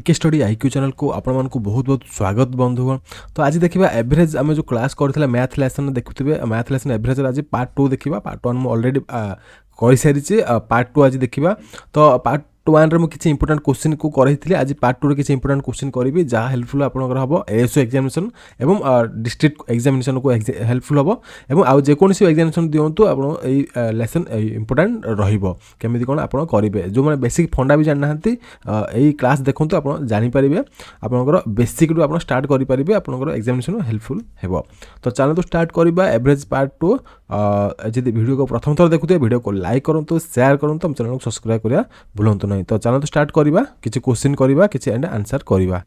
पीके study IQ channel को आपण मानक बहुत बहुत स्वागत बंधुगण। तो आज देखिए एवरेज आम जो क्लास करथिला मैथ लेसन देखुथिबे मैथ लेसन एवरेज आज पार्ट 2 देखिबा। पार्ट 1 मु ऑलरेडी करि सारिछि, पार्ट 2 आज देखिबा। तो पार्ट 1 रे मु किछि इंपोर्टेंट क्वेश्चन को करैथिले, आज पार्ट 2 रे किछि इंपोर्टेंट क्वेश्चन करिवि जहा हेल्पफुल आपनकर हबो एएसओ एग्जामिनेशन एवं डिस्ट्रिक्ट एग्जामिनेशन को हेल्पफुल हबो एवं आ जे कोनसी एग्जामिनेशन दियंतु आपण ए लेसन इंपोर्टेंट रहिबो केमिति कोन आपण करिवे। जो माने बेसिक फंडा भी जाननाहंती ए क्लास देखंतु आपण जानि परिबे, आपनकर बेसिक रु आपण स्टार्ट करि परिबे, आपनकर एग्जामिनेशन हेल्पफुल हेबो। तो चलो तो स्टार्ट करिबा एवरेज पार्ट 2। यदि वीडियो को प्रथम थर देखुते वीडियो को लाइक करंतु, शेयर करंतु, हम चैनल को सब्सक्राइब करिया भूलंतु नहीं। तो चलो तो स्टार्ट करिबा, किछि क्वेश्चन करिबा, किछि एंड आंसर करिबा।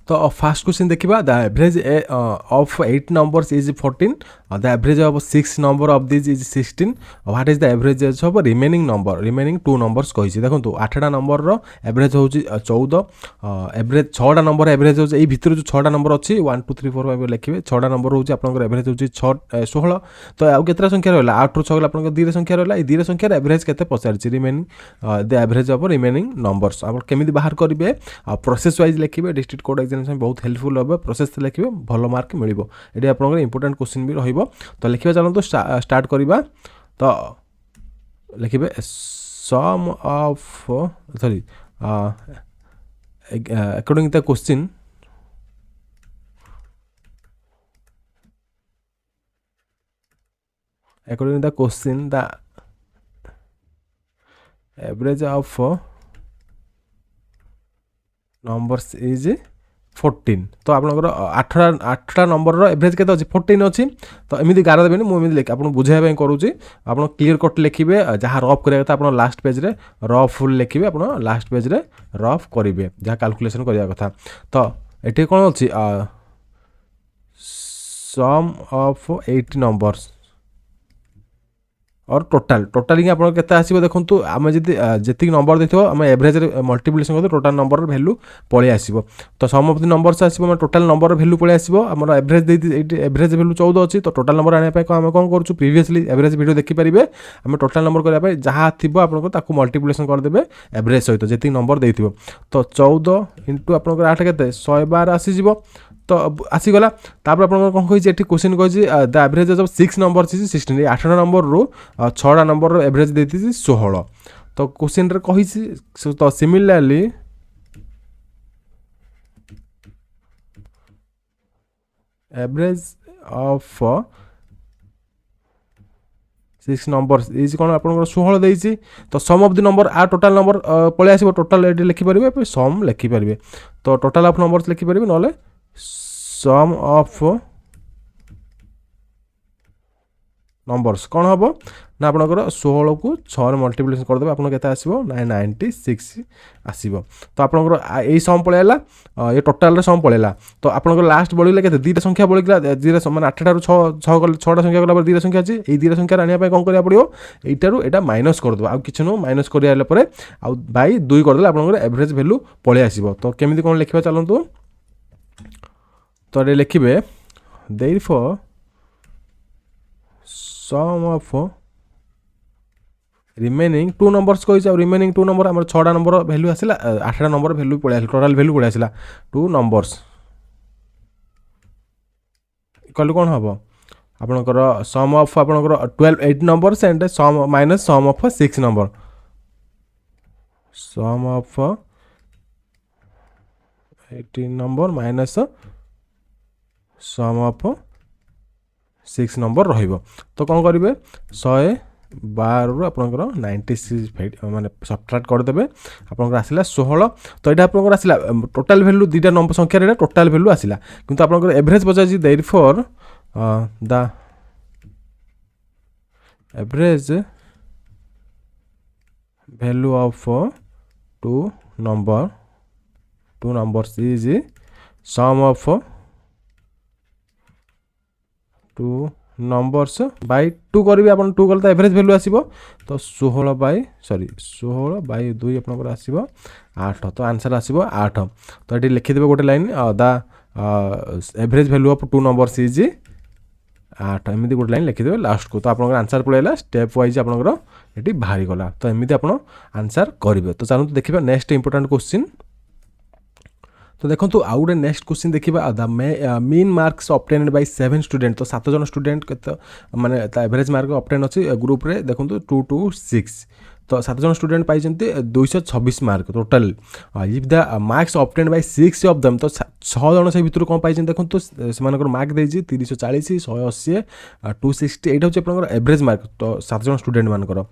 तो फर्स्ट क्वेश्चन देखिबा, the average of 8 numbers is 14, the average of 6 number of this is 16, what is the average of remaining number, remaining 2 numbers कहिछि। देखंतु 8टा नंबर रो एवरेज होछि 14, एवरेज 6टा नंबर एवरेज होछि, एई भितर जो 6टा नंबर अछि 1 2 3 4 5 लिखिबे, 6टा नंबर होछि आपनकर एवरेज होछि 16। तो आ केतरा संख्या रहला 8 रो 6 गला आपनकर 2 रे संख्या रहला, ए 2 रे संख्या एवरेज केते पचारछि remaining the average of remaining numbers. आप केमिति बाहर करिवे, प्रोसेस वाइज लिखिबे, डिस्ट्रिक्ट कोड एग्जामिनेशन बहुत हेल्पफुल होबे, प्रोसेस लिखिबे भलो मार्क मिलिबो। एडी आपनकर इंपोर्टेंट क्वेश्चन भी रहिबो। तो लिखिबा, चलो तो स्टार्ट करिबा। तो लिखिबे sum of sorry according the question, according to the question the average of numbers is 14। तो आपनकर 8टा नंबर रो एवरेज केते अछि 14 अछि। तो एमिति गारा देबेनी, मु एमिति लिख आपन बुझाय पय करूची। आपन क्लियर कट लिखिबे, जहा रफ करिया कथा आपन लास्ट पेज रे रफ फुल लिखिबे, आपन लास्ट पेज रे रफ करिवे जहा कैलकुलेशन करिया कथा। तो एठी कोन अछि सम ऑफ 8 नंबर्स और टोटल ही आपन केते आसीबो। देखंतु आमे जति जेति नंबर देथिबो आमे एवरेज रे मल्टीप्लिकेशन करते टोटल नंबर रो वैल्यू पळे आसीबो। तो सम ऑफ द नंबर्स आसीबो, हम टोटल नंबर रो वैल्यू पळे आसीबो। हमर एवरेज देति एवरेज वैल्यू 14 अछि। तो टोटल नंबर आने पे हम कोन करछु, प्रीवियसली एवरेज वीडियो देखि परिबे, हम टोटल नंबर करिया पे जहा थिबो आपन को ताकू मल्टीप्लिकेशन कर देबे एवरेज सहित जेति नंबर देथिबो। तो 14 * आपन को 8 केते 112 आसी जिवो। तो आसी गला। तापर आपन कोन कहि जे एठी क्वेश्चन कहि जे the average of 6 number is 16, 8टा नंबर रो 6टा नंबर रो एवरेज देति 16। तो क्वेश्चन रे कहि जे तो similarly average of 6 numbers is कोन आपन 16 देइछि। तो सम ऑफ द नंबर आ टोटल नंबर पळे आसीबो, टोटल एडी लिखि परिबे, पे सम लिखि परिबे। तो टोटल ऑफ नंबर्स लिखि परिबे, नले सम ऑफ नंबर्स कौन हम ना आपनकर 16 को 6 रे मल्टीप्लिकेशन कर देबे, आपन केते आसीबो 96 आसीबो। तो आपनकर एई सम पळेला, ये टोटल रे सम पळेला। तो आपनकर लास्ट बळिले केते 2टा संख्या बळिला, 2 माने 8 रो 6टा संख्या गला पर 2टा संख्या अछि। एई 2टा संख्या रानिया पे कोन करिया पड़ियो, एटा रो एटा माइनस कर देबो, आ किछ नो माइनस करिया आले परे आ बाय 2 कर देला आपनकर एवरेज वैल्यू पळे आसीबो। तो केमिति कोन लिखिबा चलंतु। तो ये लिखिबे therefore sum of remaining 2 numbers कहि जा, remaining 2 नंबर हमर 6टा नंबर वैल्यू आसिला, 8टा नंबर वैल्यू पळे आसिला, टोटल वैल्यू पळे आसिला 2 नंबर्स इक्वल कोन हबो आपनकर सम ऑफ आपनकर 8 numbers and sum minus sum of 6 number, sum of 18 number minus sum of 6 number रहिबो। तो कोन करिवे 112 रु आपनकर 96 माने सबट्रैक्ट कर देबे, आपनकर आसिला 16। तो एटा आपनकर आसिला टोटल वैल्यू 2टा नंबर संख्या रे टोटल वैल्यू आसिला, किंतु आपनकर एवरेज पचाजी therefore the average value of 2 numbers is sum of 2 numbers by 2 करिवे, आपन 2 करता एवरेज वैल्यू आसीबो। तो 16 बाय 2 आपन आसीबो 8। तो आंसर आसीबो 8। तो एटी लिखि देबे गोटे line, the average value of 2 numbers is 8, एमिति गोटे लाइन लिखि देबे लास्ट को। तो आपन आंसर पळेला स्टेप वाइज आपन एटी बाहरी गला। तो एमिति आपन आंसर करिवे। तो चलो देखिबा नेक्स्ट इंपोर्टेंट क्वेश्चन। तो देखो आउ गोटे नेक्स्ट क्वेश्चन देखा the mean marks obtained bye 7 student. तो 7 जन स्टूडेंट के माने एवरेज मार्क ऑब्टेन अच्छी ग्रुप रे देखो 2 to 6। तो 7 जन student pi 226 mark total. If the marks obtained bye 6 of them तो 6 जन से भितर कौन पाई देखो से मार्क देती 340 180 260 यहाँ हूँ आप एवरेज मार्क। तो 7 जन स्टूडेंट मानकर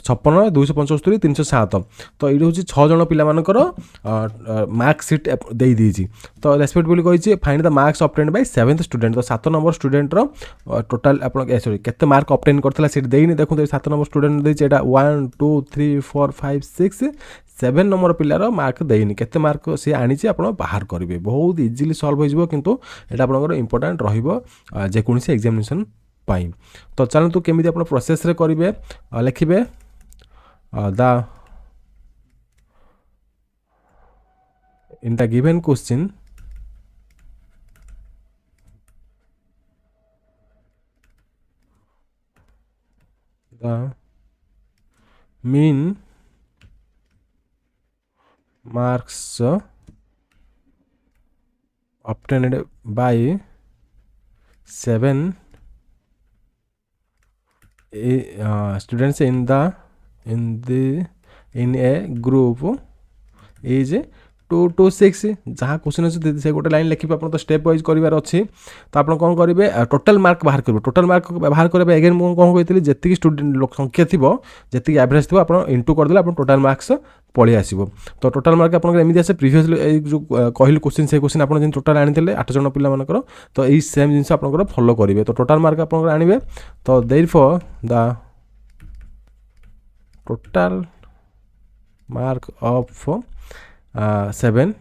56 275 307। तो ये हूँ 6 जन पिला मार्क सीट दे दी। तो रेस्पेक्टिवली कही find the marks obtained bye 7th student. तो 7 नंबर स्टूडेंट टोटाल आप सॉरी केते मार्क ऑब्टेन करथिला सीट देइनी देखो 7 नंबर स्टूडेंट देछि एटा 1 2 3 4 5 6 7 नंबर पिलार मार्क देइनी केते मार्क सी आनी आप बाहर करेंगे। बहुत इजिली सॉल्व हो किंतु एटा आपनकर इंपोर्टेंट रहिबो जे कोनसी एग्जामिनेशन पाई। तो चलतु केमिति आप प्रोसेस रे करेंगे लिखिबे the in the given question the mean marks obtained by 7 students in a group is 2 to 6। जहाँ क्वेश्चन अच्छे से गोटे लाइन लिखे आप तो स्टेप वाइज करार अच्छी। तो आप कौन करेंगे टोटाल मार्क बाहर करेंगे। टोटाल मार्क बाहर करने एगेन मुझे कौन कहती जी स्टूडेंट लोक संख्या थी जी एवरेज थी आप इंटू करदे आप टोटाल मार्क्स पलि आसो। तो टोटाल मार्क आप आसे प्रिवियसली जो कहली क्वेश्चन से क्वेश्चन आप टोटाल आनी 8 जन पिला मानकर। तो यही सेम जिन आप फॉलो करेंगे। तो टोटाल मार्क आप आने तो therefore the total mark of 7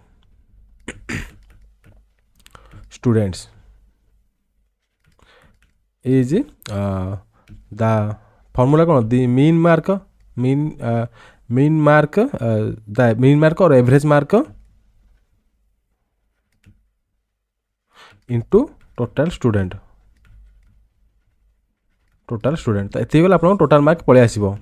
students is the formula कौन the mean mark the mean mark or average mark into total student। तो ये गला आप टोटाल मार्क पलि आसो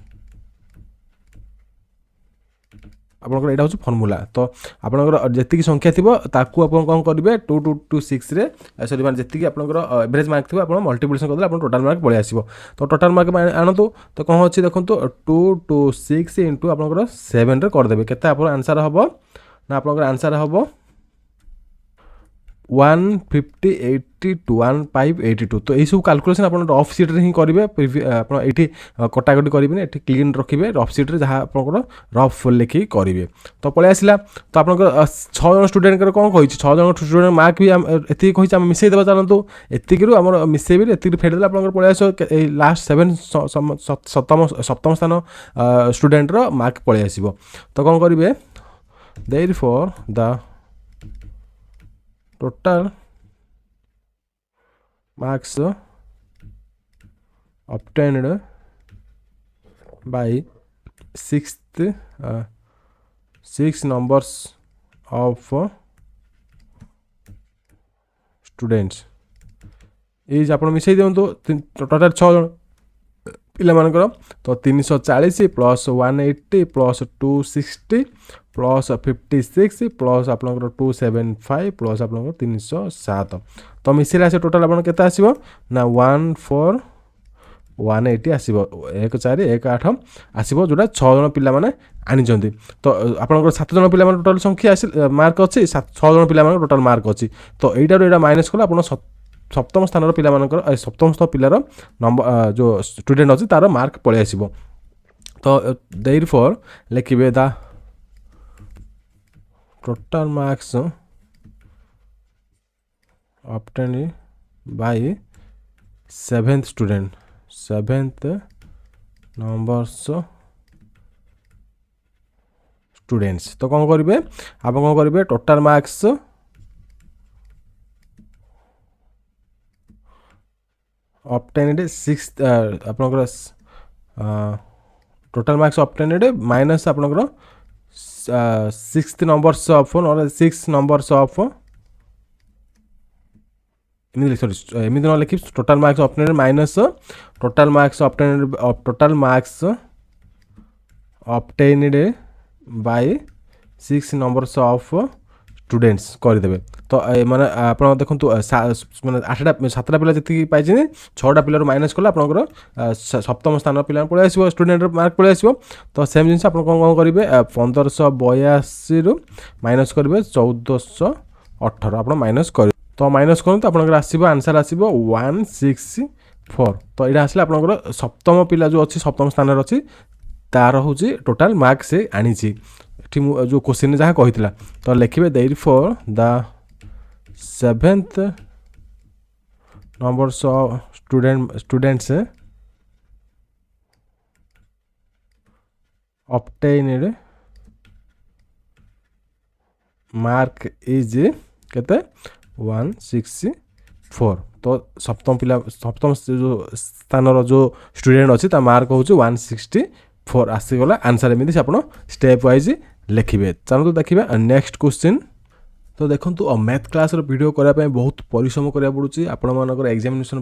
आपनकर एटा हूँ फर्मूला। तो आपनकर जी संख्या थी ताकू आप कौन करेंगे 2 to 6 रे सॉरी मान जी आपनकर एवरेज मार्क थी आप मल्टीप्लिकेशन करदे आप टोटाल मार्क पलि आसो। तो टोटाल मार्क आणतु तो कौन अच्छी देखो 2 to 6 इंटू आपनकर 7 रे करदेबे केते आप आंसर हम ना आपनकर आंसर हम 15082 1582। तो यही सब कैलकुलेशन आप रफ सीट रे ही करेंगे ये कटाकटी करेंगे ये क्लीन रखिए रफ सीट रे जहाँ आप रफ लिखिक करेंगे। तो पलि आसला तो आप 6 जन स्टूडेंट कौन कही 6 जन स्टूडेंट मार्क भी एति कही आम मिसेदेवा चलतु एतिकू आम मिसेबे एति फेरदेले आप पलि आस लास्ट 7 सप्तम स्थान स्टूडेंट मार्क पलि आसो। तो कौन करेंगे therefore the total marks obtained by 6 numbers of students is आप मिसई दिंतु टोटाल 6 जन पिला मानकर। तो 340 प्लस 180 प्लस 260 प्लस 56 प्लस आप 275 प्लस आप 307। तो मिसले आस टोटाल आप केते आसो ना 14180 आसो 1418 आसो जोटा 6 जन पिला माने आनी। तो आप 7 जन पिला टोटाल संख्या मार्क अच्छी 6 जन पिला टोटाल मार्क अच्छी। तो यहाँ माइनस कले आप सप्तम स्थान पिला मानकर सप्तम पिलार नंबर जो स्टूडेंट अच्छी तार मार्क पलि आसो। तो देयरफॉर लिखिबे the total marks obtained by 7th student 7th numbers students। तो कौन करेंगे आप कौन करेंगे टोटाल मार्क्स obtained 6 आपनकर टोटाल मार्क्स obtained माइनस आपनकर 6th numbers of और 6 numbers of सॉरी एमती ना लिखी total marks obtained minus total marks obtained by 6 numbers of students करदे। तो माने आप देखो माने 8टा 7टा पिला जी पाई 6टा पिलर माइनस कले आपंकर सप्तम स्थान पिला पलि आसो स्टूडेंट मार्क पलि आसो। तो सेम जिन आप कौन करेंगे 1582 रु माइनस करेंगे 1418 आप माइनस कर। तो माइनस करूँ आपंकर आसो आंसर आसो 164। तो यहाँ आसले आपंकर सप्तम पिला जो अच्छी सप्तम स्थान अच्छी तार हूँ टोटाल मार्क से आनी जो क्वेश्चन जहाँ कही। तो लिखे therefore the 7th numbers of students obtained mark is केते 164। तो सप्तम पिला सप्तम जो स्थान जो स्टूडेंट अच्छी मार्क हूँ 164 आसीगला आंसर एमती आप स्टेप वाइज लिखे। चलो देखिए नेक्स्ट क्वेश्चन। तो देखो मैथ क्लास वीडियो करने बहुत परिश्रम करा पड़ुची आपर एग्जामिनेशन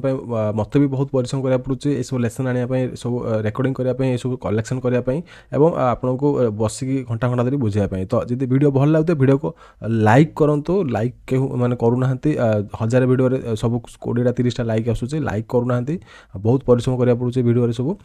मत भी बहुत परिश्रम करा पड़ुची ये सब लेसन आने सब रेकर्डिंग करने सब कलेक्शन करने एवं आपन को बसिक घंटा घंटा धरी बुझाई। तो जब वीडियो भल लगे वीडियो को लाइक करूँ लाइक के मैंने करूना 1000 वीडियो सब 20टा 30टा लाइक आसूँ लाइक करूना बहुत परिश्रम करा पड़ुची वीडियो सब।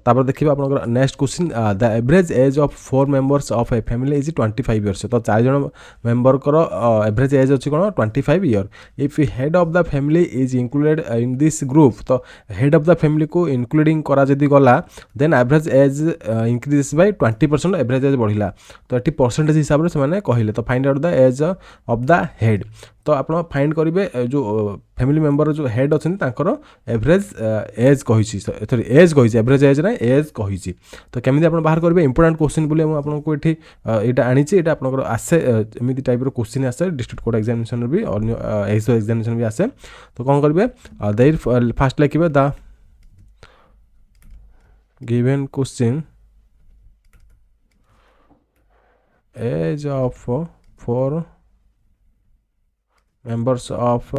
तापर देखिए आप next question the average age of 4 members of a family is 25 years. तो 4 जन मेंबर एवरेज एज अच्छी कौन 25 year. If head of the family is included in this group तो हेड ऑफ द फैमिली को इंक्लूडिंग करा जदी गला then average age increase by 20% average age बढ़िला। तो ये परसेंटेज हिसाब से मैंने कहले। तो find out the age of the head. तो आप फाइंड करेंगे जो फैमिली मेंबर जो हेड अच्छे एवरेज एज कही एज कही एवरेज एज ना एज कही। तो केमी आप बाहर करेंगे इंपोर्टाट क्वेश्चन बोले आपको ये यहाँ आनी ये आप आसे एमती टाइप क्वेश्चन आसे डिस्ट्रिक्ट कोर्ट एग्जामिनेशन भी और एसओ एग्जामिनेशन भी आसे। तो कौन करेंगे देयर फास्ट लिखे the given question age of 4 members of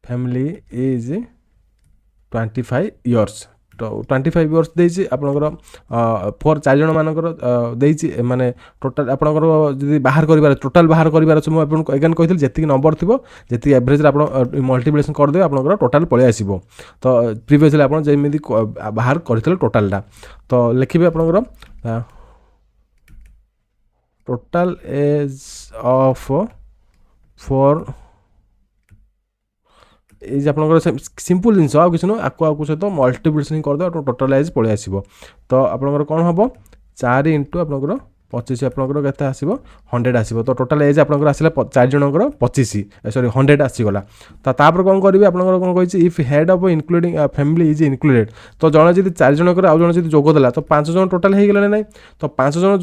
family is 25 years। तो 25 इयर्स देछि आपनकर 4 जन मानकर देछि माने टोटल आपनकर जदि बाहर करिबार टोटल बाहर करिबार छ म आपन एगेन कहिथिल जेतिक नंबर थिबो जेतिक एवरेज रे आपन मल्टीप्लिकेशन कर देबे आपनकर टोटल पळे आसीबो। तो प्रीवियसली आपन जेमिति बाहर करथिल टोटलटा तो लिखिबे आपनकर टोटल एज ऑफ 4 इज आप सिंपल जिन आ किसी आपको सहित मल्टीप्लिकेशन करदे टोटल एज पलि आसो। तो आपंकर कौन हम 4 इंटू आपंकर 25 आपंकर के आसो 100 आसो। तो टोटल एज आपंकर आसला 4 जनकर 25 सॉरी 100 आसीगला। तो तापर कौन करेंगे आपंकर कौन कही if head of including family is included. तो जड़े जब 4 जनकर आउ जन जोगदेला तो 5 जन टोटाल हो गला ना। तो 5 जन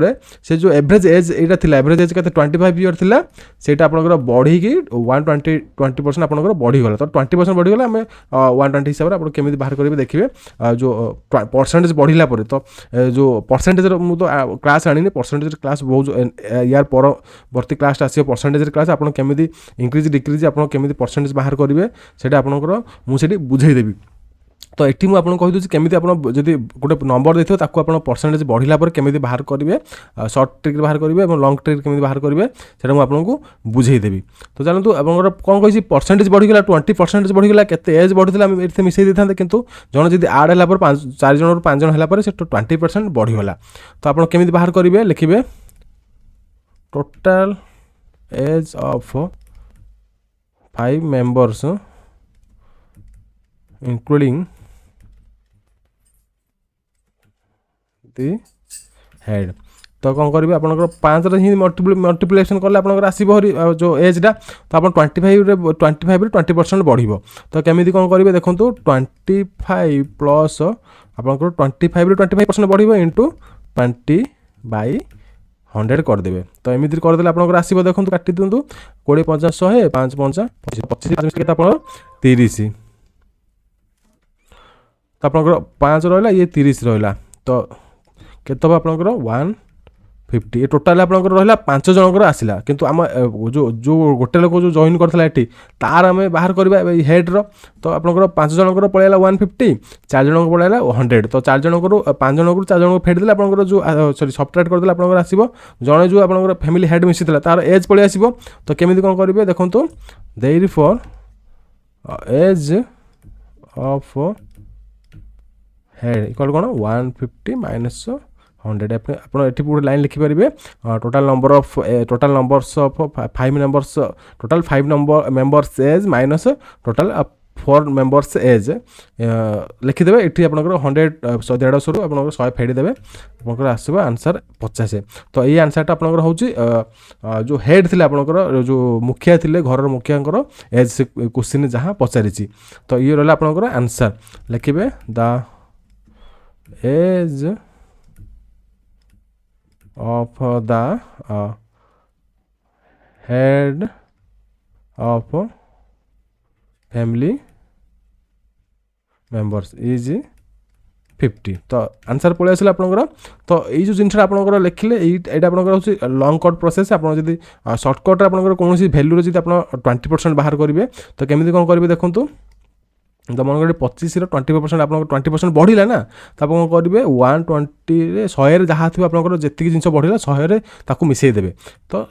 है से जो एवरेज एज यहाँ था एवरेज एज के 25 इयर था से आपंकर बढ़ी 120% आपंकर बढ़ीगला। तो 20% बढ़ीगला आम 120 हिसाब से आप केमी बाहर करेंगे देखिए जो परसेंटेज बढ़ला। तो जो परसेंटेज मुझे क्लास आनी परसेंटेज क्लास बहुत यार परवर्ती क्लास आसो परसेंटेज क्लास आप केमी इंक्रीज डिक्रीज आप केमी परसेंटेज बाहर करेंगे से आपंकर मुझे बुझेदेवी। तो ये मुझे कहीदे केमी आप गोटे नंबर देखिए ताको आप परसेंटेज बढ़ला केमी बाहर करेंगे सर्ट ट्रिक बाहर करेंगे और लंग ट्रिक केमी बाहर करेंगे से आपको बुझेदेवी। तो जानतु आप कौन कही परसेंटेज बढ़ीगला 20% बढ़ीगला के एज बढ़ी ये मिसई था कितु जन जब आड है 4 जन 5 जन है से 20% बढ़ीगला। तो आप केमी बाहर करेंगे लिखे total age of 5 members including head. तो कौन करेंगे आपंकर 5 ही मल्टीप्लिकेशन कले आपंकर आसो जो एजटा। तो आप 25 20% बढ़ो। तो केमी कौन करेंगे देखो 25 प्लस आपंकर 25 25% बढ़ो इंटू 20/100 करदे। तो एमती करदे आपंकर आसो देखो काटी दिंतु 20 50 100 5 5 25 आप 30। तो आपंकर 5 रहा ये 30 रहा। तो केत आपंकर 50 ये टोटाल आपंकर रहा 5 जनकर आसला किंतु आम जो जो गोटे लोक जो जॉइन करता ये तार आम बाहर करवा हेड्र तो आपंकर 5 जनकर पलैला 150 4 जन को पलैला 100 तो 4 जन को 5 जन को 4 जन को फेडिदेले आपंकर जो सॉरी सब्ट्रैक्ट करदेले आपंकर आसीबो जने जो आपंकर फैमिली हेड मिसिला तार एज पलि आसीबो तो केमिति कोन करिवे देखंतु therefore age of head equal कोन 150 माइनस 100 आप गोटे लाइन लिखिपारे total numbers of 5 members total 5 members age minus total 4 members age लिखिदेवे ये आप 100 150 रु आप 100 फेडिदेवे आप आसो आंसर 50 तो ये आंसरटा आप जो हेड थे आपंकर जो मुखिया थे घर मुखिया एज क्वेश्चन जहाँ पचारि तो ये रहा आपंकर आंसर लिखे the age of the head of family members is 50 तो आंसर पलि आसला आपंकर तो ये जो जिनसा आपंकर लिखिले ये आपंकर हूँ लंग कट प्रोसेस आप सर्टकट आपंकर कौन भैल्यू जी आप 20% बाहर करेंगे तो केमी कौन करेंगे देखूँ तो मन कर 25 20% आप 20% बढ़ला ना तो आप कौन करेंगे 120 100 जहाँ थी आप जी जिन बढ़ला 100 मिसईदेवे तो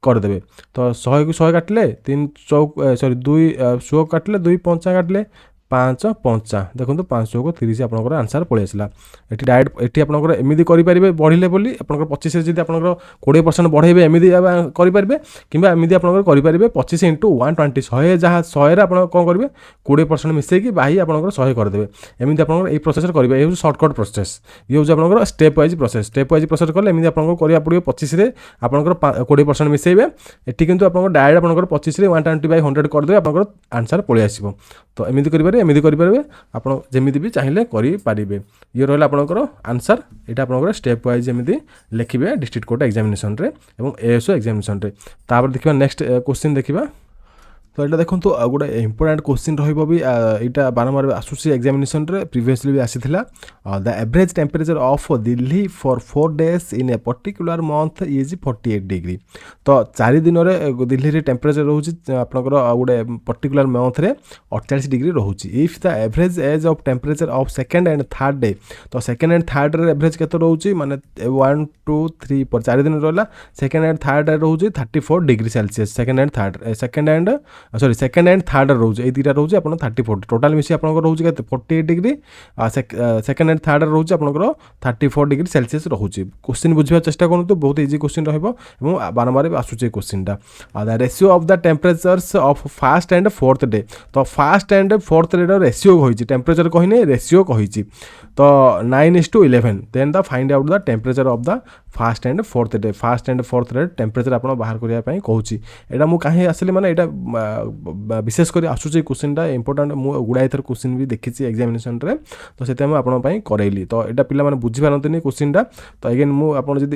करदे तो 100 को 100 काटिले 3 चौक सॉरी 2 100 काटिले 2 5 काटिले 5 5 देखो 5 को 30 आपंकर आंसर पलि आसला ये डायरेक्ट ये आपंकर एमती करेंगे बढ़ले बोली आप 25 जी आप 20% बढ़ेबे एमती करेंगे कि एमती आपंकर करेंगे 25 इंटू 120 100 जहाँ 100 आप कौन करेंगे 20% मिसेक बाही आपंकर 100 करदे एमती आप प्रोसेस करेंगे ये सर्टकट प्रोसेस ये हूँ आप स्टेप वाइज प्रोसेस कले एमती आपको करा पड़े 25 आपंकर 20% मिसेबे ये किंतु आप डायरेक्ट आपंकर 25 120/100 करदे आप आंसर पलि आसो तो एमती करेंगे एमती करेंगे आप जमी भी चाहिए करेंगे ये रहा आपंकर आंसर यहाँ आपंकर स्टेप वाइज एमती लिखे डिस्ट्रिक्ट कोर्ट एग्जामिनेशन रे एवं एएसओ एग्जामिनेशन रे तापर देखिए नेक्स्ट क्वेश्चन देखिए तो यहाँ देखो गोटे इंपोर्टाट क्वेश्चन रहा बारंबार आसूसी एग्जामिनेशन रे प्रीवियसली भी आसीथिला the average temperature of Delhi for 4 days in a particular month is 48 degree तो 4 दिन में दिल्ली रे टेम्परेचर रोचे आपंकर गोटे पर्टिकुलर मंथ रे 48 डिग्री रोचे if the average age of temperature of second and third day तो सेकेंड एंड थर्ड रे एवरेज के रोचे माने 1 2 3 पर 4 दिन रहा सेकेंड एंड थर्ड रे रोचे 34 degree Celsius second and third second and sorry second and third रोचे ये दुटा रोचे आप 34 टोटाल मिसी आप रोचे 48 डिग्री सेकेंड एंड थर्ड रोचे आपंकर 34 डिग्री सेल्सियस रोचे क्वेश्चन बुझा चेष्टा करूँ बहुत इजी क्वेश्चन रहा बारंबार आसूचे question the ratio of the temperatures of first and fourth day तो first and fourth day ratio कही टेम्परेचर कही रेशियो कही तो 9:11 then the find out the temperature of the first and fourth day temperature आप बाहर करने कहूँ यहाँ मुझे कहीं आसली मैंने यहाँ विशेषकर आसूचे क्वेश्चन इंपोर्टाट मुझे गुड़ाए थर क्वेश्चन भी देखी एग्जामिनेशन रे तो से आपंपाई करैली तो यहाँ पिला बुझीपारती क्वेश्चन तो एगेन मुझे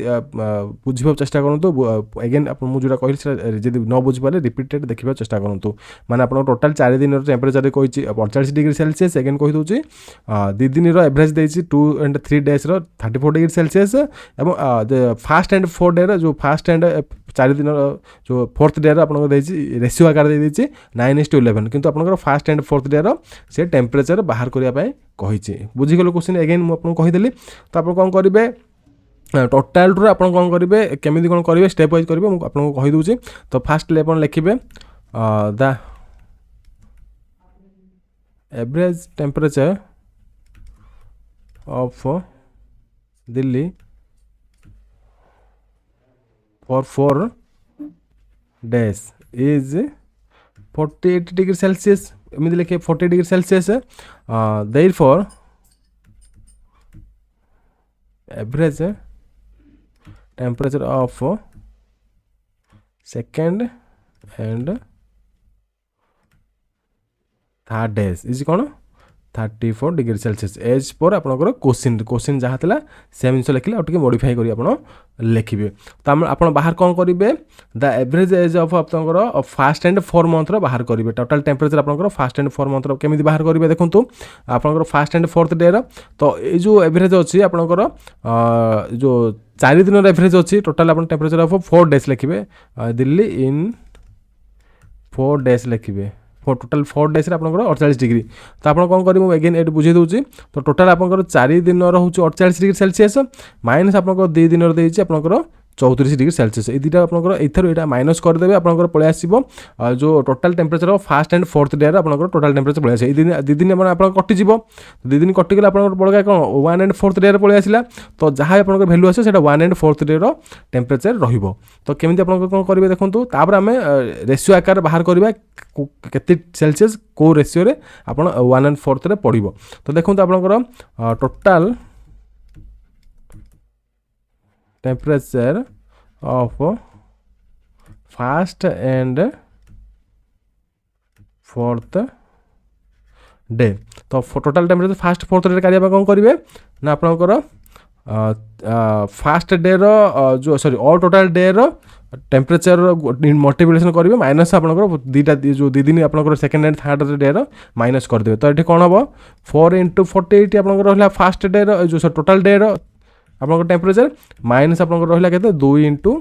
बुझा चेष्टा करूँ एगेन मुझे कहली जब न बुझीपारे रिपीटेड देखा चेष्टा करूँ मैंने आप टोटाल 4 दिन टेम्परेचर कही 48 डिग्री सेल्सियस एगेन कहीदे 2 दिन एवरेज देती 2 and 3 days 34 डिग्री सेल्सियस और फास्ट एंड 4 डे जो फास्ट एंड 4 दिन जो फोर्थ डे आपको रेशियो आकार देती 9:11 किंतु आपंकर फास्ट एंड फोर्थ डे से टेम्परेचर बाहर करने कही बुझीगल क्वेश्चन एगेन मुझे कहीदेली तो आप कौन करेंगे टोटाल रू आप कौन करेंगे केमी कौन करेंगे स्टेप वाइज करेंगे मुझे आपको कहीदे तो फास्ट आप लिखे the average temperature of Delhi for 4 days is 48 degree Celsius एमती लिखे 40 degree Celsius therefore average temperature of second and third days is कौन 34 डिग्री सेल्सियस एज पर आपंकर क्वेश्चन जहाँ था सेम जिन लिखिले और मॉडिफाई करी आप लिखे तो आप बाहर कौन करेंगे द एवरेज एज ऑफ आपंकर फास्ट एंड 4 मंथ बाहर करेंगे टोटाल टेम्परेचर आपंकर फास्ट एंड 4 मंथ केमी बाहर करेंगे देखो आपंकर फास्ट एंड फोर्थ डे तो ये जो एवरेज अच्छी आपंकर जो 4 दिन एवरेज अच्छी टोटाल आप टेम्परेचर ऑफ 4 डेज लिखे दिल्ली इन 4 डेज लिखे टोटाल 4 डेज आप 48 डिग्री तो आप कौन करेंगे एगेन ये बुझे दूसरी तो टोटाल आप 4 दिन हूँ 48 डिग्री सेल्सियस माइनस आप 2 दिन देती आप 34 डिग्री सेल्सियस ये दुटा आपंकर यहाँ माइनस करदे आपंकर पलि आसो जो total temperature of first and fourth day आपंकर टोटाल टेम्परेचर पलि आस दी दिन आप कटिज 2 दिन कटिगले आप पड़ेगा कौन 1 एंड 4th डे पलि आसला तो जहाँ आप भैल्यू आसे 1 एंड 4th डे टेम्परेचर रहिबो तो केमी आप कौन करेंगे देखो तापर आम रेशियो आकार बाहर करवा केते सेल्सियस को रेशियो रे आप 1 एंड 4th रे पड़ो तो देखो आपंकर total temperature of first and 4th day तो total temperature first 4th day काढ़ा कौन करेंगे ना आपंकर फर्स्ट डे जो sorry all total day temperature multiplication करेंगे माइनस आपंकर दुटा जो 2 दिन आप second and third day minus करदे तो ये कौन हम 4 × 48 आपंकर रहा फर्स्ट डे जो टोटाल डे आपंकर टेम्परेचर माइनस आपंकर रहा के 2 ×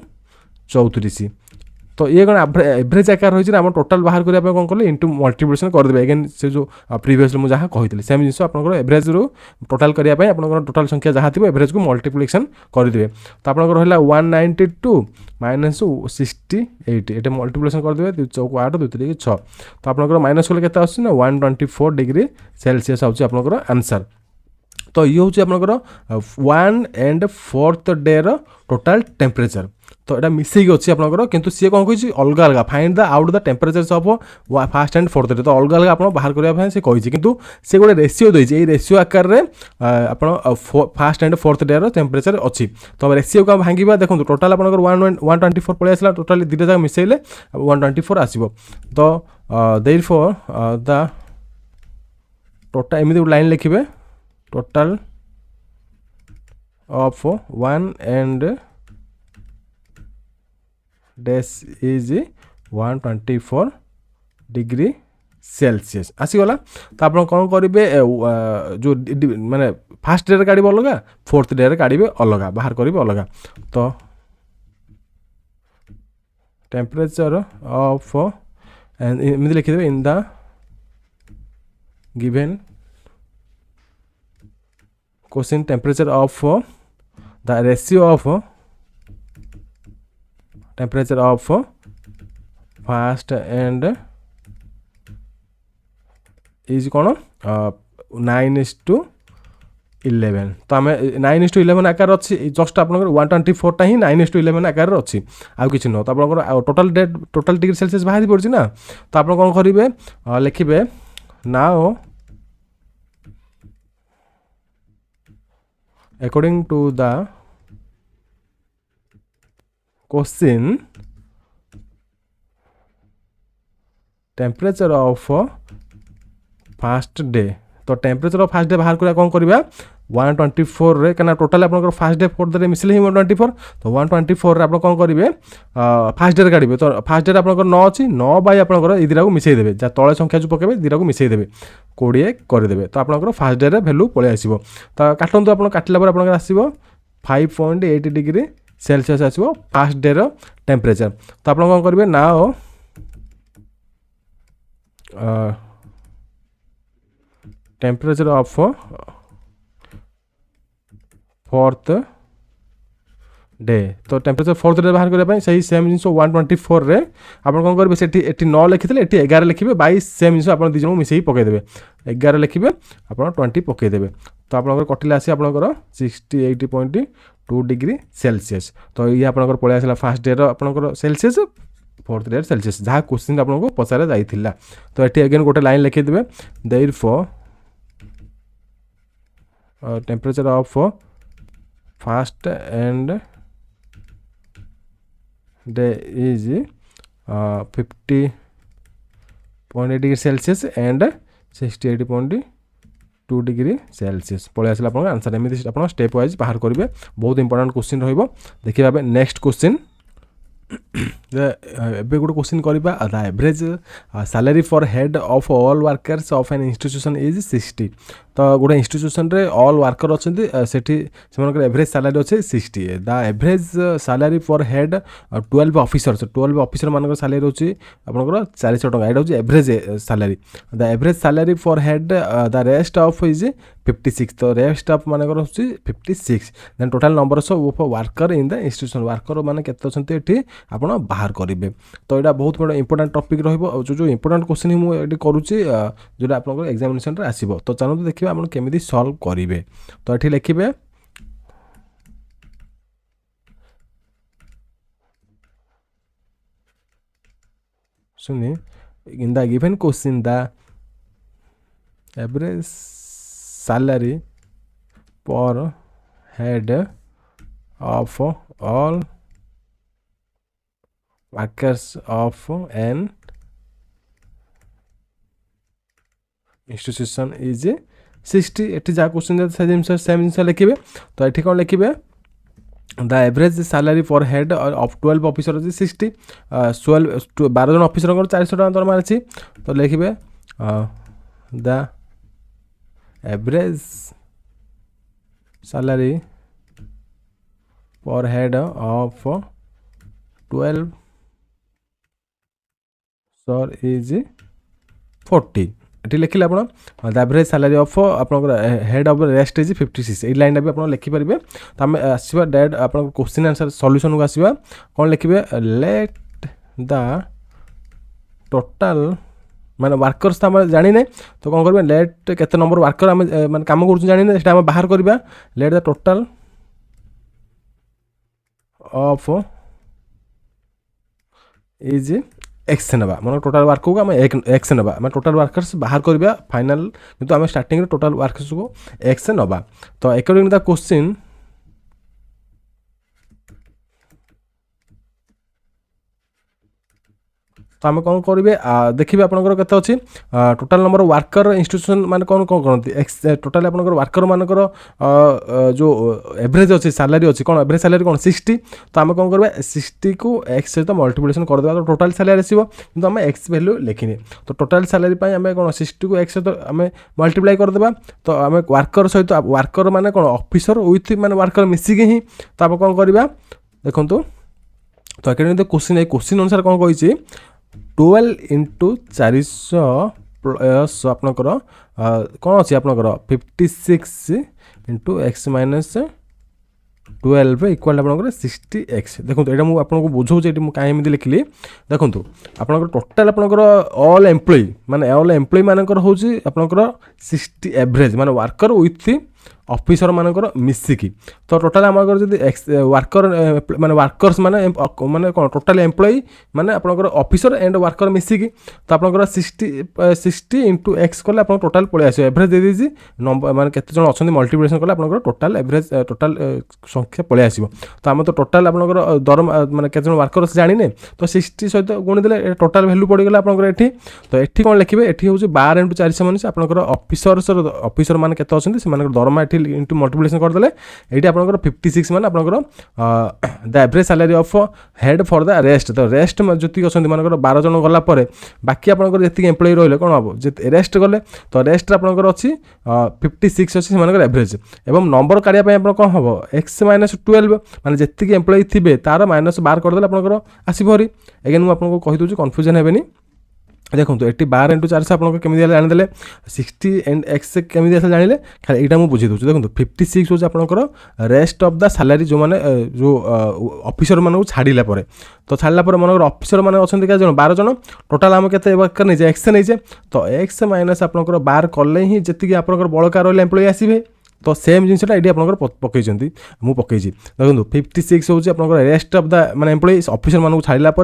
34 तो ये कौन एवरेज आकार रही है टोटाल बाहर करने कौन कले इंटू मल्टीप्लिकेशन करदे एगेन से जो प्रीवियस मुझे जहाँ कही सेम जिन आपंकर एवरेज रू टोटाल करने आप टोटाल संख्या जहाँ थी एवरेज को मल्टीप्लिकेशन करदे तो आपंकर रहा 192 माइनस 68 ये मल्टीप्लिकेशन करदे 4 8 2 3 6 तो आपंकर माइनस कले के 124 डिग्री सेल्सियस होची आपंकर आंसर तो ये हूँ आपंकर 1 and 4th day total temperature तो यहाँ मिसेक अच्छी आपंकर किंतु सी कौन कही अलग अलग find the out the temperature of first and 4th day तो अलग अलग आप बाहर करने से कही किंतु से गोटे रेशियो देती रेशियो आकार में आप first and 4th day temperature अच्छी तो रेशियो को भांगा देखो टोटाल आप 124 पलि आसला टोटाल दुटा जगह मिसेले 124 आसो तो देयरफॉर द टोटाल एमती लाइन लिखे total of 1 and days is 124 degree celsius आसीगला तो आप कौन करेंगे जो माने फर्स्ट डे काढ़े अलग 4th डे काढ़े अलग बाहर करेंगे अलग तो टेम्परेचर ऑफ एमती लिखिदे in the given question temperature of the ratio of temperature of first and is कौन 9:11 तो आम 9:11 आकार अच्छी जस्ट आप 124 टा ही 9:11 आकार अच्छी आउ कि नुह तो आप टोटाल डिग्री सेल्सियस बाहर पड़ी ना तो आप कौन करेंगे लिखे now according to the question temperature of first day तो टेम्परेचर ऑफ फर्स्ट डे बाहर करा कौन करवा 124 रे कना टोटाल आपन फर्स्ट डे 4th डे मिसले ही 124 तो 124 रे आप कौन करेंगे फर्स्ट डे काढ़े तो फर्स्ट डे आप 9 अच्छी 9 बाई आप दुटा को मिसई देवे जहाँ तले संख्या जो पकेबे दुटा को मिसई देवे 20 करदे तो आप फर्स्ट डे भैल्यू पलि आसो तो काटतु आप काटिला आप आसो 5.8 डिग्री सेल्सियस आसो फर्स्ट डे टेम्परेचर तो आप कौन करेंगे ना टेम्परेचर ऑफ 4th डे तो टेम्परेचर 4th डे बाहर करने सही सेम जिन 124 रे आप कौन करेंगे से 9 लिखी ये 11 लिखे बाई सेम जिन आप दीज मिसई पकईदे 11 लिखे आप 20 पकईदे तो आप कटिले आसी आप 68.2 डिग्री सेल्सियस तो ये आप पलि आसला फर्स्ट डे आप सेल्सियस 4th डे सेल्सियस जहाँ क्वेश्चन आपको पचारा जाइथिला तो ये अगेन गोटे लाइन लिखिदेवे therefore temperature of first and day is 50.8 degree celsius and 68.2 degree celsius पलि आसला आपन आंसर एमती आप स्टेप वाइज बाहर करेंगे बहुत इंपोर्टेंट क्वेश्चन रखिए नेक्स्ट क्वेश्चन एबे गोटे क्वेश्चन करवा the average salary for head of all workers of an institution is 60 तो तो गोटे इन्स्टिट्यूशन रे ऑल वर्कर अच्छे सेठी से एवरेज सैलरी अच्छे 60 the average salary for head 12 officers 12 officer मान सैलरी होची आपनकर 400 टका एटा होची average salary the average salary for head the rest of is 56 तो रेस्ट ऑफ मानकर होची 56 then total numbers of worker in the institution worker माने केते अछंती एठी आपण बाहर करिवे तो एटा बहुत बड़ा इंपोर्टेंट टॉपिक रहइबो जो इंपोर्टेंट क्वेश्चन मु एठी करूची जोटा आपनकर एग्जामिनेशन रे आसीबो तो चलो देखिबा आपण केमिति सॉल्व करिवे तो एठी लिखिबे सुनी in the given question the average salary per head of all workers of an institution is 60 एठी जा क्वेश्चन सेम जिनस लिखिबे तो एठी कोन लिखिबे the average salary for head of 12 officer अछि 60 12 जन ऑफिसर को 400 टका दरमार अछि तो लिखिबे the average salary for head of 12 sir is 40 ये लिखिले आप द एवरेज सैलरी ऑफ आप हेड ऑफ रेस्ट इज 56 ये लाइन भी आप लिखिपारे तो आम आसवा डायरेक्ट आप क्वेश्चन आंसर सॉल्यूशन को आसवा कौन लिखिए लेट द टोटाल माने वर्कर्स तो जानी ना तो कौन करें लेट केते नंबर वर्कर आम माने काम कर जानी ना बाहर करवा late the total of is x ना मतलब टोटाल वर्क को आम एक्स ना आम टोटाल वर्कर्स बाहर करवा फाइनल किंतु आम स्टार्टिंग टोटाल वर्कर्स को एक्स नवा तो अकॉर्डिंग द क्वेश्चन तो आम कौन करेंगे देखिए आपंकर केते अच्छी टोटाल नंबर वर्कर इंस्टीट्यूशन माने कौन कौन करती एक्स टोटाल आपंकर वर्कर मानकर जो एवरेज अच्छी सैलरी अच्छी कौन एवरेज सैलरी कौन 60 तो आम कौन करवा 60 को एक्स सहित मल्टीप्लिकेशन करदे तो टोटाल सैलरी आसो कि आम एक्स वैल्यू लिखिने तो टोटाल सैलरी आम कौन 60 को एक्स सहित आम मल्टीप्लाई करदे तो आम वर्कर सहित वर्कर माने कौन ऑफिसर विथ माने वर्कर मिसिकी ही तो आप कौन करवा देखो तो अकॉर्डिंग क्वेश्चन क्वेश्चन अनुसार कौन कही 12 इंटू 400 प्लस आपनकर कौन अच्छी आपनकर 56 इंटू एक्स माइनस 12 इक्वाल आपनकर 60x देखो यहाँ मुझे आपको बुझाऊँ ये कहीं लिखिली देखो आपनकर टोटाल आपनकर ऑल एम्प्लॉय माने ऑल एम्प्लॉय मानकर होची आपनकर 60 एवरेज माने वर्कर विथ ऑफिसर मानकर मिसिकी तो टोटाल आमर जब वर्कर माने वर्कर्स माने माने कौन टोटाल एम्प्लॉय माने आपनकर ऑफिसर एंड वर्कर मिसिकी तो आपनकर 60 इंटू एक्स कले आप टोटाल पलि आस एवरेज दे दीजिए नंबर माने केते जन अच्छा मल्टीप्लिकेशन कले आपनकर टोटाल एवरेज टोटाल संख्या पलि आस तो आम तो टोटाल आपनकर दरमा माने केते जन वर्कर्स जानिने तो 60 सहित गुणी देले टोटाल वैल्यू पड़गला आपनकर एठी तो एठी कोन लिखिबे एठी होची 12 इंटू 400 माने आपनकर ऑफिसर माने केते अछंती से मानकर दरमा एठी इंटू मल्टीप्लिकेशन करदेले ये आपंकर 56 मान आपंकर the average salary of head for the rest तो रेस्ट जी अच्छा मानकर 12 जन गलापर बाकी आपंकर जी एम्प्लॉय रही कौन हम रेस्ट गले तो रेस्ट आपंकर अच्छी 56 अच्छी से एवरेज एवं नंबर काढ़ा आप कौन हम एक्स माइनस 12 माने जी एम्प्लॉय थे तार माइनस बार करदे आपंकर आसोरी एगेन मुझे आपको कहीदे कन्फ्यूजन हेनी देखो ये 12 इंटू 400 आपको केमी जानीदे 60 एंड एक्स केमी जानिले खाली यहाँ मुझे बुझे दूसरी देखो 56 हूँ आपंकर रेस्ट ऑफ द सैलरी जो मैंने जो ऑफिसर मानक छाड़ा तो छाड़ा मन ऑफिसर मैंने अच्छा क्या जन 12 जन टोटाल आम के वर्कर नहीं एक्स नहीं तो एक्स माइनस आपंकर बार कले ही जी आपंकर बड़का रही एम्प्लॉय आसवे तो सेम जिनसा ये आप पकई मुझे पकई देखो 56 हूँ आप रेस्ट ऑफ द माने एम्प्लॉय ऑफिसर मानक छाड़ा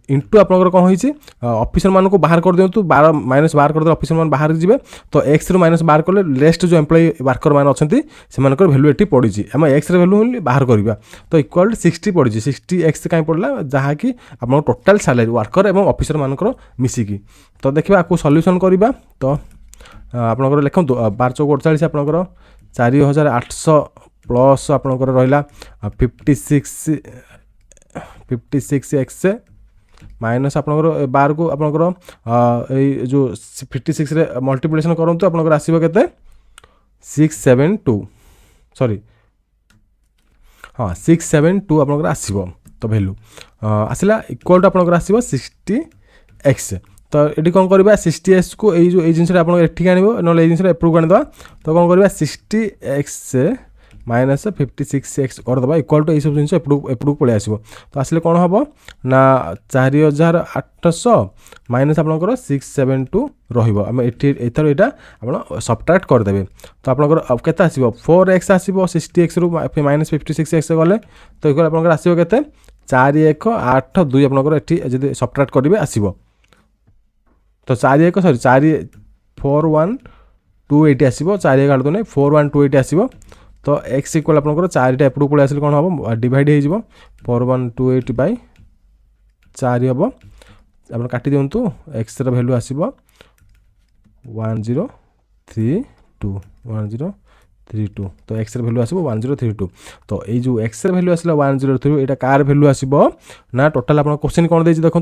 इंटू आपंकर कौन होती ऑफिसर मानक बाहर कर दिंतु 12 माइनस बार करदे ऑफिसर मान बाहर जी तो एक्स माइनस बार कले रेस्ट जो एम्प्लॉय वर्कर मान अच्छा से वैल्यू ये पड़ी आम एक्स वैल्यू बाहर करवा तो इक्वाल 60 पड़ी 60 एक्स कहीं पड़ा जहाँकि आप टोटाल सैलरी वर्कर और ऑफिसर मानकर मिसिकी तो देखिए आपको सॉल्यूशन करवा तो आपंकर लिखु 12 चौक 48 आपंकर 4800 प्लस आपंकर रहा 56 एक्स माइनस आपंकर बार को आपंकर जो 56 रे मल्टीप्लिकेशन करूँ आपंकर आसो के 672 सॉरी हाँ 672 आपंकर आसो तो भैल्यू आसला इक्वाल टू आपंकर आसो 60x तो ये कौन करवा 60x को ये जिनसा आप आने ना जिन एप्रूव आनीद तो कौन करवा 60x माइनस 56x करदे इक्वाल टू सब जिन एपटू पलि आसो तो आसले कौन हम ना 4800 माइनस आपंकर 672 रही एथर यहाँ आप सबट्राक्ट करदे तो आपंकर केते आसो 4x आसो 60x रु माइनस 56x गले तो इक्वल आपंकर आसो के 4182 आपंकर ये सबट्राक्ट करेंगे आसो तो 41 सॉरी 4128 आसो 41 नहीं 4128 आसो तो x इक्वल आपंकर 4टा एपटू पलि आसे कौन हम डिवाइड हो 4128 बाय 4 हम आप काटी दिंतु x भैल्यू आसो 1032 तो x भैल्यू आसो 1032 तो ये जो x भैल्यू आसला 1032 यहाँ कार भैल्यू आसो ना टोटाल आप क्वेश्चन कौन देखिए देखो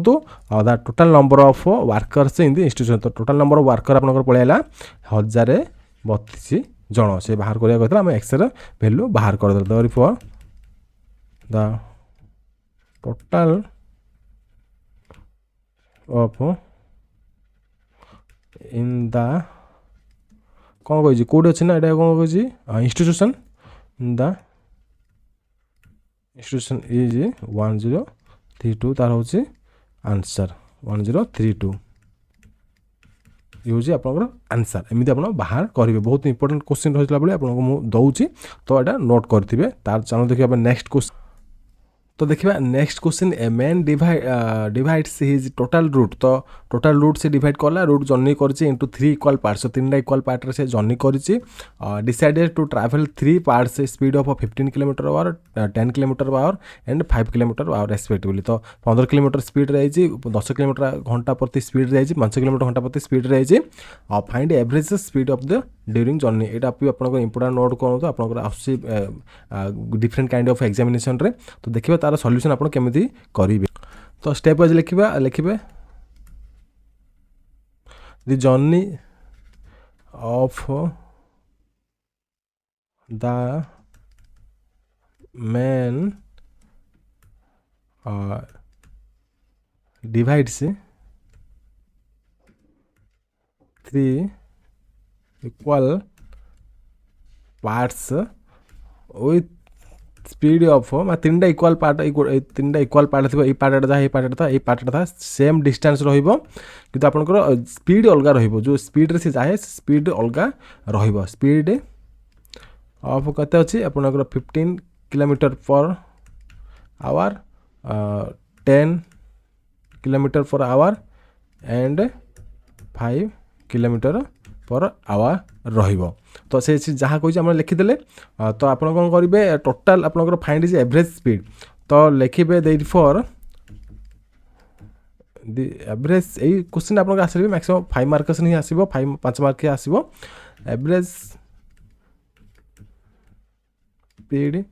the total number of workers in the institution तो टोटाल नंबर ऑफ वर्कर आपंकर पलैला 1032 जन से बाहर करा कहता आम एक्स भैल्यू बाहर करदे therefore the total of in the कौन कही कौटे अच्छे ना यहाँ कौन कही institution in the institution is 1032 तार हूँ आंसर 1032 ये हूँ आपंकर आंसर एमती आप बाहर करेंगे बहुत इंपोर्टेंट क्वेश्चन रही है आपको दूसरी तो यहाँ नोट करेंगे तार चलो देखिए नेक्स्ट क्वेश्चन तो देखिए next question a man divides his total route तो टोटाल रूट से डिवाइड कला रूट जर्नी करी इंटू 3 इक्वाल पार्ट्स तो 3टा इक्वाल पार्ट से जर्नी करी decided to travel 3 parts speed of 15 km/h 10 km/h and 5 km/h respectively तो 15 km स्पीड रही 10 km/घंटा प्रति स्पीड रही 5 km/घंटा प्रति स्पीड रही find average speed of the during journey यहाँ भी आप इंपोर्टेंट नोट करूँ आपंकर आस डिफरेंट काइंड ऑफ एग्जामिनेशन रे तो देखिए तार सॉल्यूशन आप केमिति करेंगे तो स्टेप वाइज लिखिए the journey of the man divides 3 equal parts with speed of 3टा इक्वाल पार्ट 3टा इक्वाल पार्ट थी पार्टा था ये पार्टा था सेम डिस्टेंस रही आपंकर स्पीड अलग रो स्पीड से जाए स्पीड अलग स्पीड ऑफ कते अच्छी आपंकर 15 km/h 10 km/h एंड 5 km/h रहिबो तो से जहाँ कही आम लिखिदे तो आप कौन करेंगे टोटाल आपंकर फाइंड इज एवरेज स्पीड तो लिखे देयरफॉर द एवरेज यही क्वेश्चन आप आसे मैक्सिमम 5 मार्क्स ही आसो 5 मार्क आसो एवरेज स्पीड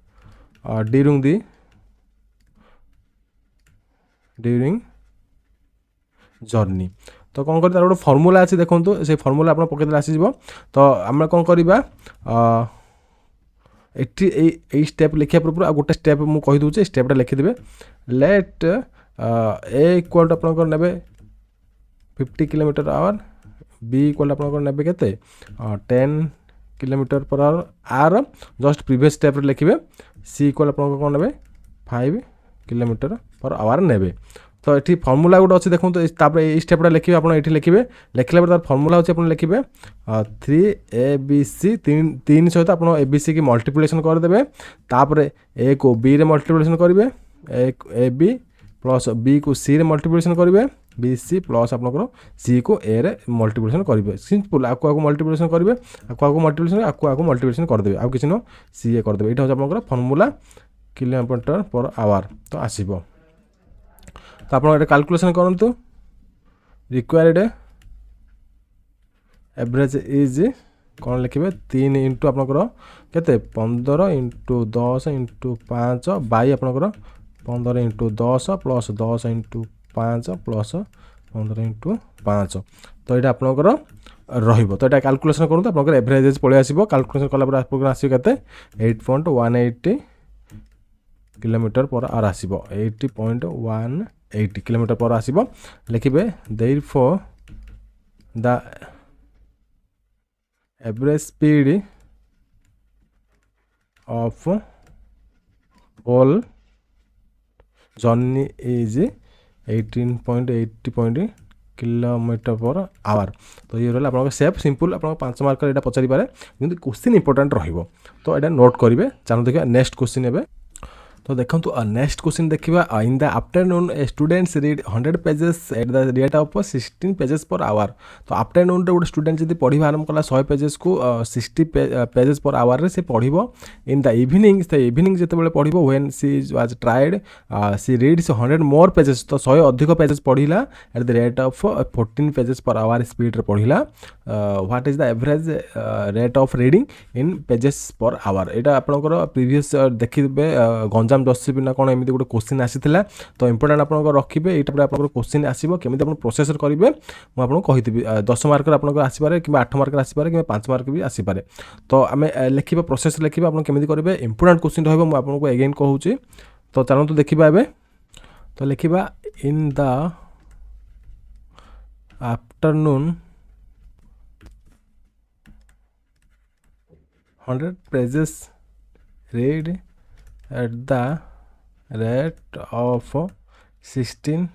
ड्यूरिंग जर्नी तो कौन कर गोटे फर्मूला अच्छे देखो से फर्मूला आप पकईदे आसीज तो आम कौन करवा ये स्टेप लिखा पूर्व आ गोटे स्टेप मुझे कहीदे स्टेपटा लिखिदे लेट ए इक्वल टू आप ने 50 km/h बी इक्वल आपंकर ने के 10 km/h are just previous step लिखे सी इक्वल आप कौन ने 5 km/h ने तो ये फर्मूला गोटे अच्छे देखो तो ये स्टेपटा लिखे आप ये लिखे लिखला तार फर्मूला अच्छे आप लिखे 3ABC 3 सहित आप ABC की मल्टीप्लिकेशन करदे तापर ए को बी रे मल्टीप्लिकेशन करेंगे ए बी प्लस बी को सी रे मल्टीप्लिकेशन करेंगे BC प्लस आप सी को ए रे मल्टीप्लिकेशन करेंगे सिंपल आपको मल्टीप्लिकेशन करेंगे आपको मल्टीप्लिकेशन आपको मल्टीप्लिकेशन करदे आउ किसी न सी ए करदे यहाँ हूँ आप फर्मूला km/h तो आसो तो आप कैलकुलेशन करूँ रिक्वायर्ड एवरेज इज कौन लिखे 3 इंटू आपंकर के 15 इंटू 10 इंटू 5 बाई आपंकर 15 इंटू 10 प्लस 10 इंटू 5 प्लस 15 × 5 तो यहाँ आपंकर रहा कैलकुलेसन करूँ आप एवरेज पलि आस कैलकुलेसन कलापर आप आसो के 8.180 किलोमीटर पर आवर आसो 80.180 किलोमीटर पर आसो लिखे therefore the average speed of all journey is 18.80 kilometre पर आवर तो ये रहा आप सेफ सिंपल आप 5 मार्क यहाँ पचारि पारे कि क्वेश्चन इंपोर्टेंट रहिबो तो यहाँ नोट करेंगे चलो देखिए नेक्स्ट क्वेश्चन एवं तो देखो नेक्स्ट क्वेश्चन देखा in the afternoon students read 100 pages eight the rate of 16 pages per hour तो आफ्टरनून रे गोटे स्टूडेंट जब पढ़ा आरंभ कला 100 पेजेस को 60 पेजेस पर आवर रे से पढ़ो इन द इवनिंग जो पढ़ो when she was tried she reads 100 more pages तो 100 अधिक पेजेस पढ़ला at the rate of 14 pages per hour speed रे पढ़ला what is the average rate of reading in pages per hour यहाँ आपंकर प्रीवियस देखिए गंजाम डस्टबिन ना कौन एमती गोटे क्वेश्चन आसाला तो इंपोर्टेंट आप रखिए यहाँ आप क्वेश्चन आसो केमी आप प्रोसेस करेंगे मुझे कही 10 मार्क आप आसपे कि 8 मार्क आसपे कि 5 मार्क भी आसपे तो आम लिखा प्रोसेस लिखा आप केमी करेंगे इंपोर्टेंट क्वेश्चन रहा एगेन कहूँ तो चलते देखा ए तो लिखा in the afternoon 100 pages read at the rate of 16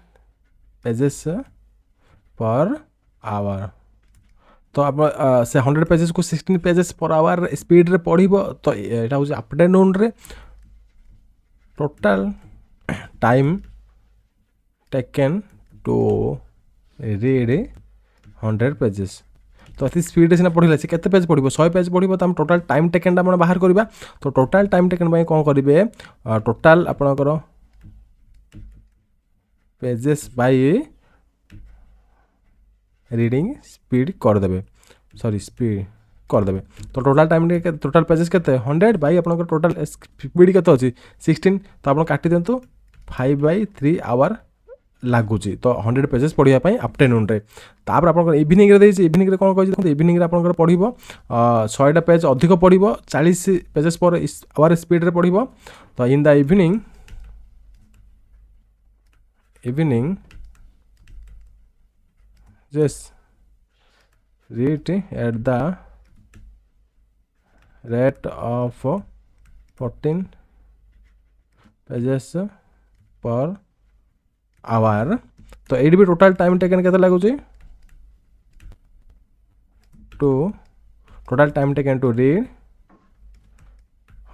pages per hour तो आप से 100 पेजेस को 16 पेजेस पर आवर स्पीड रे पढ़िबो तो एटा हो आफ्टरनून रे total time taken to read 100 pages तो अति स्पीड से पढ़ला से केते पेज पढ़िबो 100 पेज पढ़िबो तो हम टोटल टाइम टेकन टा बाहर करबा तो टोटल टाइम टेकन बाय कोन करिवे टोटल आपनकर पेजेस बाय रीडिंग स्पीड कर देबे सॉरी स्पीड कर देबे तो टोटल टाइम टोटल पेजेस केते 100 बाय आपनकर टोटल स्पीड केते अछि 16 तो आपन काटि देंतु 5/3 आवर लगुच तो 100 पेजेस पढ़ाई आफ्टरनून रे तापर आप इवनिंग रे इवनिंग रे कौन कही इवनिंग रे आप पढ़ो 100टा पेज अधिक पढ़ो 40 पेजेस पर आवर स्पीड रे पढ़ो तो in the evening just read at the rate of 14 pages per hour तो ये भी टोटल टाइम टेकन के लगुच to total time taken to read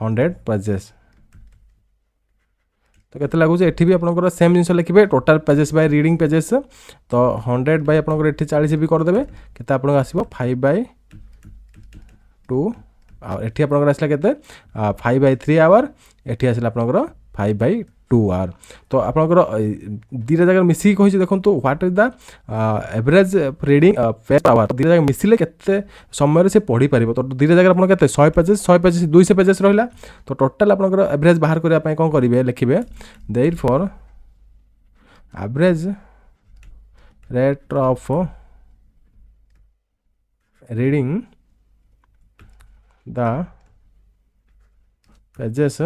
100 pages तो केते लगुच एठी भी आपनकर सेम जिंस लिखिबे total pages by reading pages तो 100 बाय आपनकर एठी 40 भी कर देबे केते आपन आसीबो 5/2 आ एठी आपनकर आसला केते 5/3 आवर एठी आसला आपनकर 5/2 आवर तो आपनकर दीटा जगह मिसी कहि देखो तो what is the average reading page hour दीटा जगह मिसिले केते समय रे से पढ़ी परिबो तो दीटा जगह आपन केते 100 पेजेस 200 पेजेस रहला तो टोटल आपनकर एवरेज बाहर करिया पय कोन करिवे लिखिबे therefore average rate of reading the pages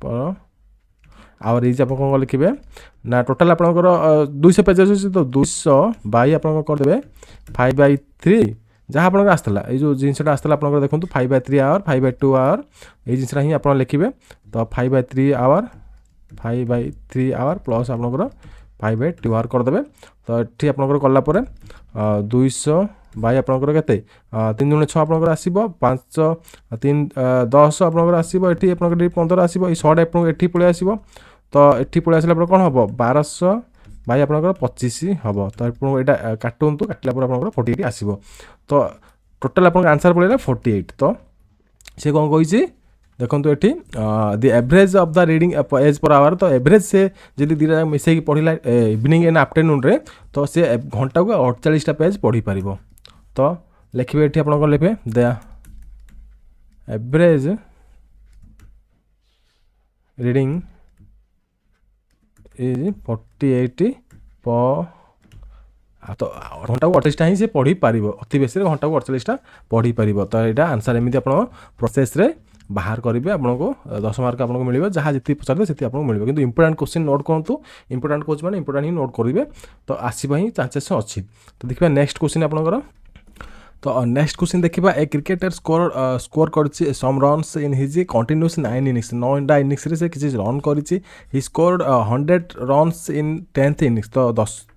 per hour is आप कौन लिखे ना टोटाल आपंकर 200 पेजेस अच्छे तो 200 बाई आप करदे 5/3 जहाँ आप आसला ये जो जिनसा आसला आप देखो 5/3 आवर 5/2 आवर ये जिनसा ही आप लिखे तो 5/3 आवर 5/3 आवर प्लस आपंकर 5/2 आवर करदे तो ये आपंकर कलापर 200 बाई आपंकर के 3 दूनी 6 आपंकर आसो 5 3 10 आपंकर आसो ये आपंकर 15 आसो ये 100 आपको ये पलि आसो तो ये पलि आसला कौन हम 1200 बाई आपंकर 25 हम तो यहाँ काटुंतु काटिला आप 48 आसो तो टोटाल आप आंसर पड़ेगा 48 तो सी कौन कही देखो ये the average of the reading page per hour तो एवरेज से जब दीटा मिसेक पढ़ला इवनिंग एंड आफ्टरनून रे तो से घंटा को 48टा पेज पढ़ी पार तो लिखे ये आप लिखे द एवरेज रीडिंग इज 48 तो घंटा को 48टा ही से पढ़ी पारिबो, अति बेसी घंटा को 48टा पढ़ी पारिबो। तो एटा आंसर एमिति आपण प्रोसेस रे बाहर करेंगे, आपको 10 मार्क आपको मिले, जहाँ जी पचारे से आपको मिले। किंतु इंपोर्टेंट क्वेश्चन नोट करूँ, इंपोर्टेंट क्वेश्चन मैंने इंपोर्टेंट ही नोट करेंगे, तो आसवा ही चांसेस अच्छी। तो देखिए नेक्स्ट क्वेश्चन आपंकर। तो नेक्स्ट क्वेश्चन देखा, ए क्रिकेटर स्कोर कर some runs in his continuous 9 innings, 9टा इनिंग्स रे से किसी रन करी, he scored 100 runs in 10th innings. तो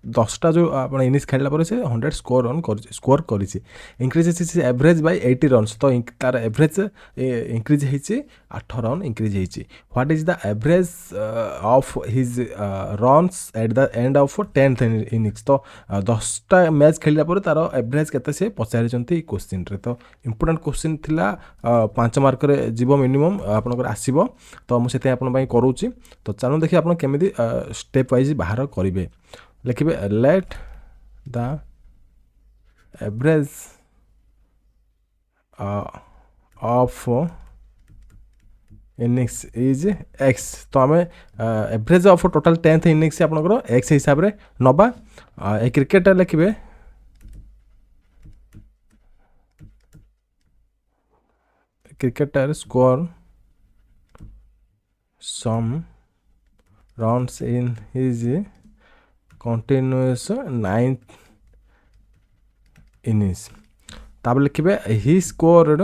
10टा जो आप इनिंग्स खेलला पर से 100 स्कोर करी, इंक्रीज एवरेज बाय 80 रन्स। तो तार एवरेज इंक्रीज होती 8 रन इंक्रीज होती। What is the average of his runs at the end of 10th innings. तो 10टा मैच खेलला पर तार एवरेज केते से पचारि क्वेश्चन रे। तो इंपोर्टेंट क्वेश्चन थिला 5 मार्क रे जीवो मिनिमम आपनकर आसीबो। तो मु सेते आपन पई करूची। तो चलो देखिए आपन केमिति स्टेप वाइज बाहर करिवे। लिखिबे let the average of innings is x. तो आम average of total 10th innings आपनकर एक्स हिसाब रे नबा। ए क्रिकेट लिखिबे cricketer score some runs in his continuous 9th innings. तब लिखिबे he scored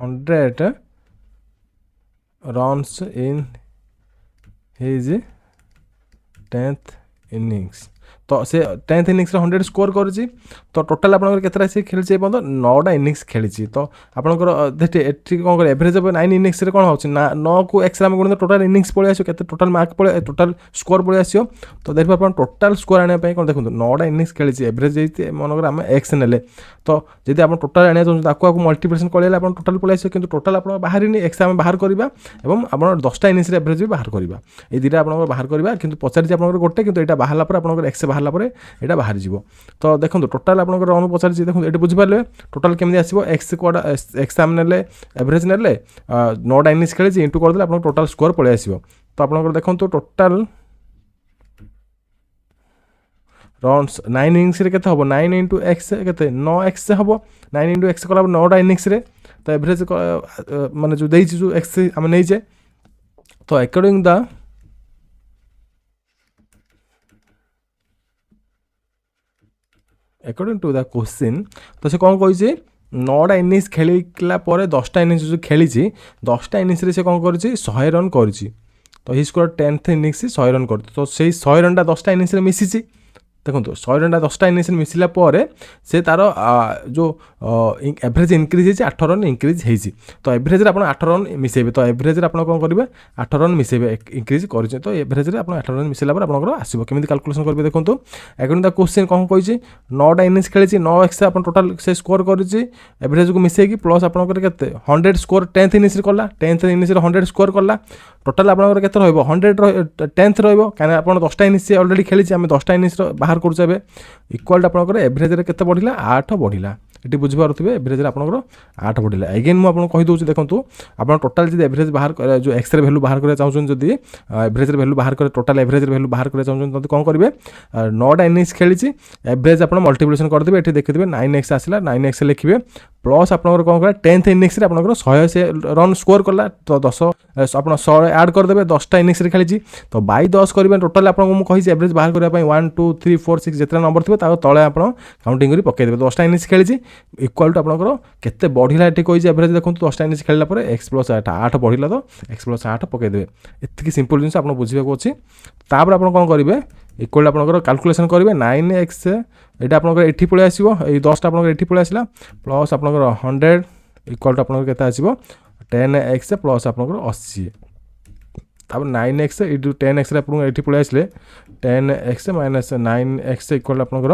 100 runs in his 10th innings. तो से 10th इनिंग्स 100 स्कोर करुच्ची। तो टोटाल आपंकर केतटा से खेली 9टा इनिंग्स खेली। तो आपंकर कौन कर एवरेज 9 इनिंग्स कौन हो 9 को एक्स आम गुण टोटाल इनिंग्स पलि आसो, टोटाल मार्क पलि टोटाल स्कोर पलि आसो। तो देखिए आप टोटाल स्कोर आने कौन देखो 9टा इनिंग्स खेली, एवरेज मनकर आम एक्स ने। तो जब आप टोटाल आने चाहते आपको मल्टीप्लिकेशन कले आप टोटाल पलि आसो, किंतु टोटाल आप बाहर एक्स आम बाहर करवा और आप 10टा इनिंग्स एवरेज भी बाहर करवा। ये दुटा आप बाहर करवा, किंतु पचारि आप गोटे, किंतु यहाँ बाहर पर आप एक्स बाहर पर यहाँ बाहर जीव। तो देखो टोटाल आप रन पचारि देखो ये बुझिपारे टोटाल केमी आसो, एक्स कोड़ा एक्स आम ने एवरेज ने 9टा इनिंग्स खेली इंटू करदे आप टोटाल स्कोर पलि आसो। तो आप देखो टोटाल रन्स 9 इनिंग्स रे केते हबो 9 इंटू एक्स केते 9 एक्स हबो। 9 इंटू एक्स कला 9टा इनिंग्स रे। तो एवरेज माने जो देछि जो एक्स हम नै जे। तो अकॉर्डिंग टू द क्वेश्चन, तो से कौन कही 9टा इनिंग्स खेलिला 10टा इनिंग्स जो खेली 10टा इनिंग्स रे से कौन कर 100 रन कर। तो ही स्कोर 10th इनिंग्स 100 रन कर। तो से 100 रनटा 10टा इनिंग्स मिसी। देखो 100 रनटा 10टा इनिंग्स मिसला से तार जो एवरेज इंक्रीज हो 8 रन इंक्रीज होती। तो एवरेज आप 8 रन मिसेबे। तो एवरेज आप कौन करेंगे 8 रन मिसेबे इंक्रीज कर। तो एवरेज आप 8 रन मिसेला आप आसो केमी कैलकुलेशन करेंगे। देखो अकॉर्डिंग द क्वेश्चन कौन कही 9टा इनिंग्स खेली 9 एक्स आप टोटाल से स्कोर कर एवरेज को मिसेकी प्लस आप 100 स्कोर 10th इनिंग्स कला 10th इनिंग्स 100 स्कोर कला। टोटाल आप 100 10th कहीं आप 10टा इनिंग्स अलरेडी खेली आम 10टा इनिंग्स बाहर करें इक्वाल आपंकर एवरेज केते बढ़िला 8 बढ़िला। ये बुझीपारे एवरेज आपंकर 8 बढ़िला। अगेन मुझे कहीदे देखो आप टोटाल जो एवरेज बाहर जो एक्स वैल्यू बाहर करना चाहते जदि एवरेज वैल्यू बाहर कर टोटाल एवरेज वैल्यू बाहर करना चाहते तो कौन करेंगे 9टा इनिंग्स खेली एवरेज आप मल्टीप्लिकेशन करदेवे। ये देखिए 9x आसला 9x लिखिए प्लस आप कौन कर 10th इनिंग्स आप 100 से रन स्कोर कला। तो 10 आप 100 ऐड करदेवे 10टा इनिंग्स खेली। तो बाई 10 करेंगे टोटाल आपको मुझे एवरेज बाहर करने 1 2 3 4 6 जितना नंबर थी तले आप काउंटिंग कर पकईदेवे। 10टा इनिंग्स खेली इक्वाल टू आपंकर केते बढ़िला ये कही एवरेज देखो 10टा इनिंग्स खेलला एक्स प्लस 8 बढ़िला। तो एक्स प्लस 8 पकईदेवे। एति सिंपल जिन आप बुझे अच्छी। तापर आप कौन करेंगे इक्वल आपंकर कैलकुलेशन करेंगे 9x यहाँ आपंकर ये पलि आसो 10टा आप ये पलि आसला प्लस आपंकर 100 इक्वल टू आपंकर केते आसो 10x प्लस आपंकर 80। तब 9x ये 10x आप ये पलि आसले 10x माइनस 9x इक्वल आपंकर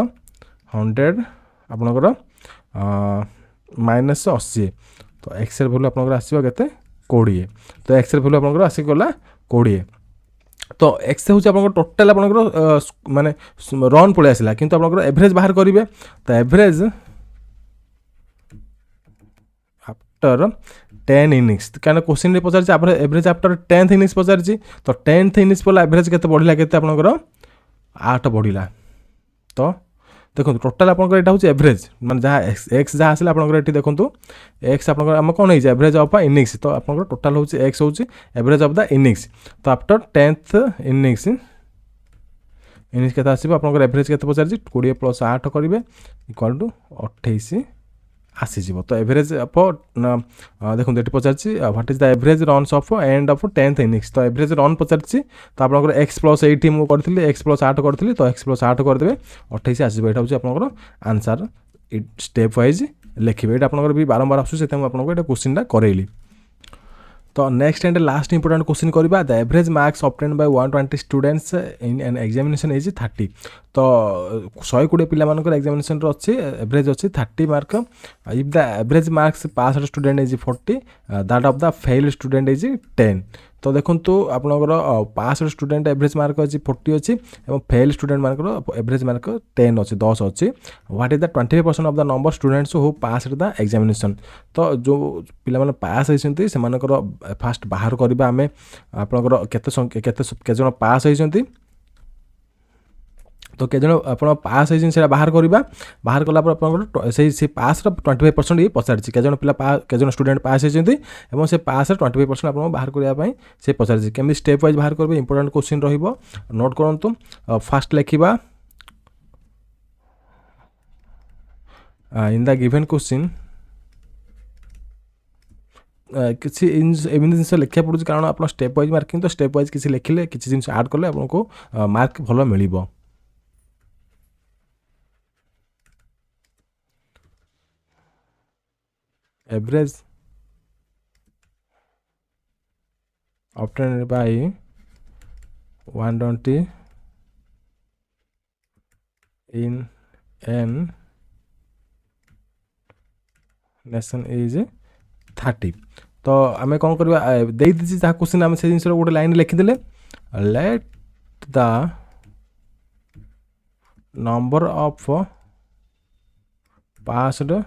100 आपंकर माइनस 80। तो एक्स भैल्यू आपंकर आसो केते 20। तो एक्स भैल्यू आपंकर आसीगला 20। तो एक्स हूँ आप टोटाल आप माने रन पलि आसला किंतु आप एवरेज बाहर करेंगे। तो एवरेज आफ्टर 10 इनिंग्स कारण क्वेश्चन रे पचार एवरेज आफ्टर 10th इनिंग्स पचार तो 10th इनिंग्स पड़ला एवरेज केते बढ़िला केते आपनकर 8 बढ़िला तो देखो टोटाल आपनकर एटा होची एवरेज माने जहाँ एक्स जहाँ आसला आपनकर एठी देखंतु एक्स आपनकर हम कोन होई एवरेज ऑफ इनिंग्स तो आपनकर टोटाल होची एक्स होची एवरेज ऑफ द इनिंग्स तो आफ्टर 10th इनिंग्स इनिंग्स केते आसीबो आपनकर एवरेज केते पचार 20 + 8 करिवे इक्वल टू 28 आसीଯିव तो एवरेज अफ देखो ये पचार what is the average runs of and of 10th innings तो एवरेज रन पचार तो आप एक्स + 8 मुझे करी एक्स + 8 करी तो एक्स + 8 करदे 28 आसो यहाँ हूँ आप आंसर स्टेप वाइज लिखे ये आप भी बारंबार आसूँ आपको ये क्वेश्चन करैली तो next and last important question करवा the average marks obtained by 120 students in an examination is 30 तो 120 पिला मानकर एग्जामिनेशन अच्छी एवरेज अच्छी 30 mark if the average marks pass student is 40 that of the fail student is 10 तो देखो आपनकर पास student average mark अच्छी 40 अच्छी और फेल स्टूडेंट मानकर एवरेज मार्क 10 अच्छी 10 अच्छी what is the 25% of the number students who pass the examination तो जो पिला माने पास होइछंती से मानकर फास्ट बाहर करबा हमें आपनकर केते जन पास होइछंती तो के जन आप पास होइछन बाहर करबा बाहर कला पर आपनकर से पास 25% ये पचार के जन पिला के जन स्टूडेंट पास होइछंती एवं से पास 25% आप बाहर करबा पई से पचार केमि स्टेप वाइज बाहर करबे इंपोर्टेंट क्वेश्चन रहिबो नोट करंतु फास्ट लिखिबा इन द गिवन क्वेश्चन किसी एमती जिन लिखा पड़े कारण आप स्टेप वाइज मार्किंग तो स्टेप वाइज किसी लिखिले किसी जिन आड कले आपको मार्क भल मिल average obtained by 120 in an nation is 30 तो आम कौन करवा दे दी जहाँ क्वेश्चन आम से जिन गोटे लाइन लिखिदे let the number of passed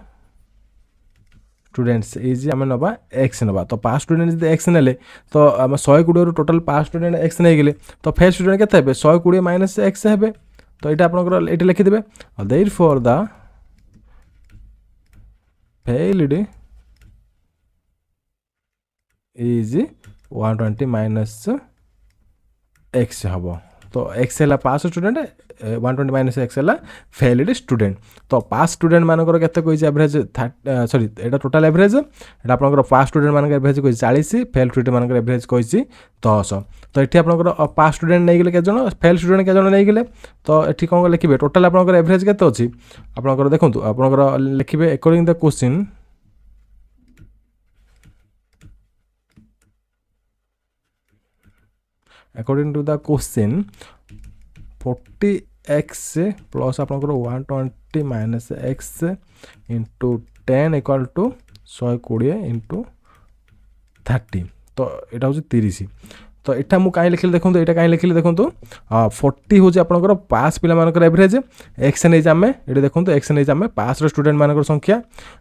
students is आम नवा एक्स नवा तो पास स्टूडेंट एक्स ने तो आम 120 टोटाल पास स्टूडेंट एक्स नहीं गले तो फेल स्टूडेंट के 120 माइनस एक्स है तो यहाँ आपंकर ये लिखिदे therefore the failed is 120 minus x हम तो एक्स है पास स्टूडेंट 120 माइनस एक्स है फेल्ड स्टूडेंट तो पास स्टूडेंट मानकर केते कहि एवरेज सॉरी एटा टोटल एवरेज एटा आपनकर पास स्टूडेंट मानकर एवरेज कहि 40 फेल स्टूडेंट मानकर एवरेज कहि 10 तो एठी आपनकर पास स्टूडेंट नै गेले के जण फेल स्टूडेंट के जण नै गेले तो एठी कोन लिखिबे टोटल आपनकर एवरेज केते अछि आपनकर देखंतु आपनकर लिखिबे according the question according to the question 40x plus आपनकर 120 minus x into 10 equal to 120 into 30 तो यहाँ हूँ 30 तो यहाँ मुझे कहीं लिखिले देखो यहाँ कहीं लिखिले देखो 40 हूँ आपंकर पास पिला मानकर एवरेज एक्स नहीं आम ये देखो एक्स नहीं आम पास स्टूडेंट मानकर संख्या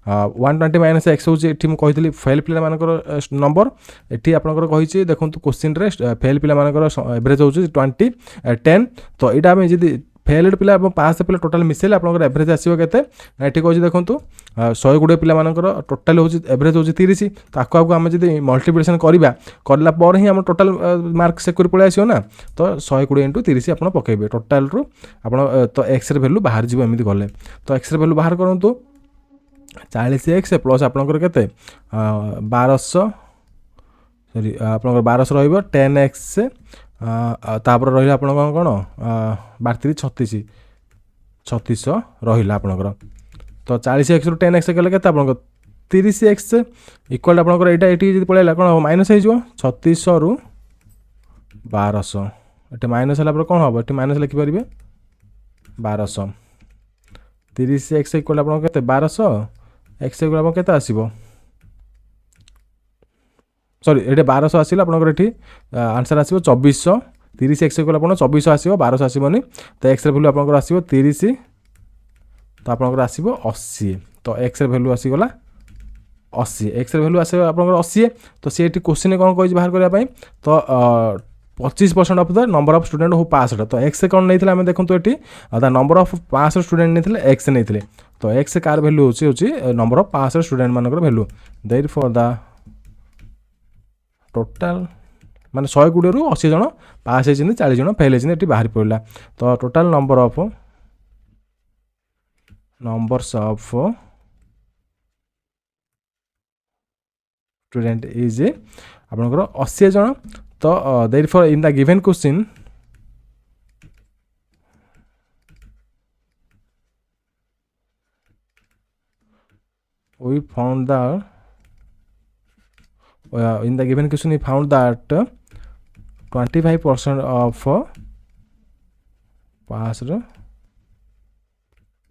120 माइनस एक्स हूँ ये मुझे फेल पिला मानकर नंबर ये आपंकर कही देखो क्वेश्चन रे फेल पिला मानकर एवरेज हूँ 10 तो यहाँ आम जी फेल्ड पिला पास पिला टोटाल मिसेले आप एवरेज आसो के ये कही देखो 120 पिला मानकर टोटाल हूँ एवरेज हूँ 30 ताको आगे आम जब मल्टीप्लिकेशन करा ही आम टोटाल मार्क सेक्यूर पलि आसो ना तो 120 इंटू 30 आप पकेबे टोटाल रु आप तो एक्स वैल्यू बाहर जीव एमती गले तो एक्स वैल्यू बाहर करूँ 40x प्लस आपंकर के 1200 सॉरी आपंकर 1200 रही 10x तापर रहा आप कौन 32 3600 रहा आपंकर तो 40x रु 10x कले के 30x इक्वल आपंकर यहाँ पलैला कौन हम माइनस हो 3600 रु 1200 ये माइनस है कौन हम ये माइनस लिखिपारे 1200 30x इक्वल आप 1200 x इक्वल आप आसो सॉरी ये 1200 आसिल आपंकर ये आंसर आसो 2400 30x इक्वल आप 2400 आसो 1200 आसबनी तो एक्स वैल्यू आपंकर आसो 30 तो आपंकर आसो 80 तो एक्स वैल्यू आसीगला 80 एक्स भैल्यू आस आपंकर 80 तो सी क्वेश्चन कौन कही बाहर करने तो 25% of the number of student who pass तो एक्स कौन नहीं आम देखो ये the number of pass student नहीं एक्स नहीं तो एक्स कार भैल्यू हूँ नंबर ऑफ पास स्टूडेंट मान value therefore the total माने 120 रु 80 जन पास होती 40 जन फेल होती बाहर पड़ा तो total numbers of student is आपनकर 80 जन तो therefore in the given question we found the in the given question we found that 25% of passed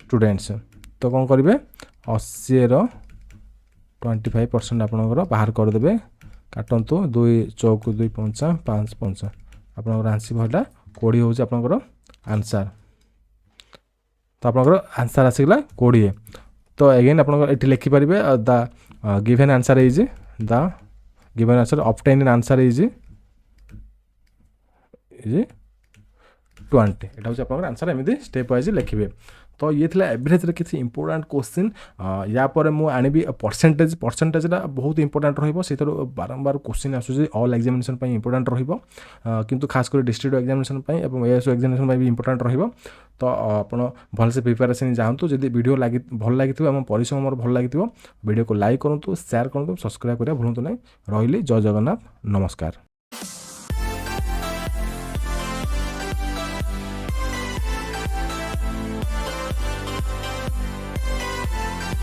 students तो कौन करेंगे 80 रो 25% आपनकर बाहर करदे काटतु 2 चौक 2 5 5 5 आपनकर आंसर भला 20 हो आपनकर आंसर तो आपनकर आंसर आसीगला 20 तो अगेन आपनकर एठी लिखि परिबे the given answer is the given answer obtain answer is 20 एटा हो आपनकर आंसर एमती स्टेप वाइज लिखिबे तो ये थिला एवरेज रे किसी इंपोर्टेंट क्वेश्चन या पर मु आनिबी परसेंटेज बहुत इंपोर्टेंट रहिबो से बारंबार क्वेश्चन आसुची ऑल एग्जामिनेशन पई इंपोर्टेंट रहिबो किंतु खास कर डिस्ट्रिक्ट एग्जामिनेशन पई एवं एएसओ एग्जामिनेशन पई भी इंपोर्टेंट रहिबो तो आपण भल से प्रिपरेशन जानतु जदि वीडियो लागि भल लागिथिबो हम परिश्रम मोर भल लागिथिबो वीडियो को लाइक करंतु शेयर करंतु सब्सक्राइब करिया भूलंतु नै रहिली जय जगन्नाथ नमस्कार।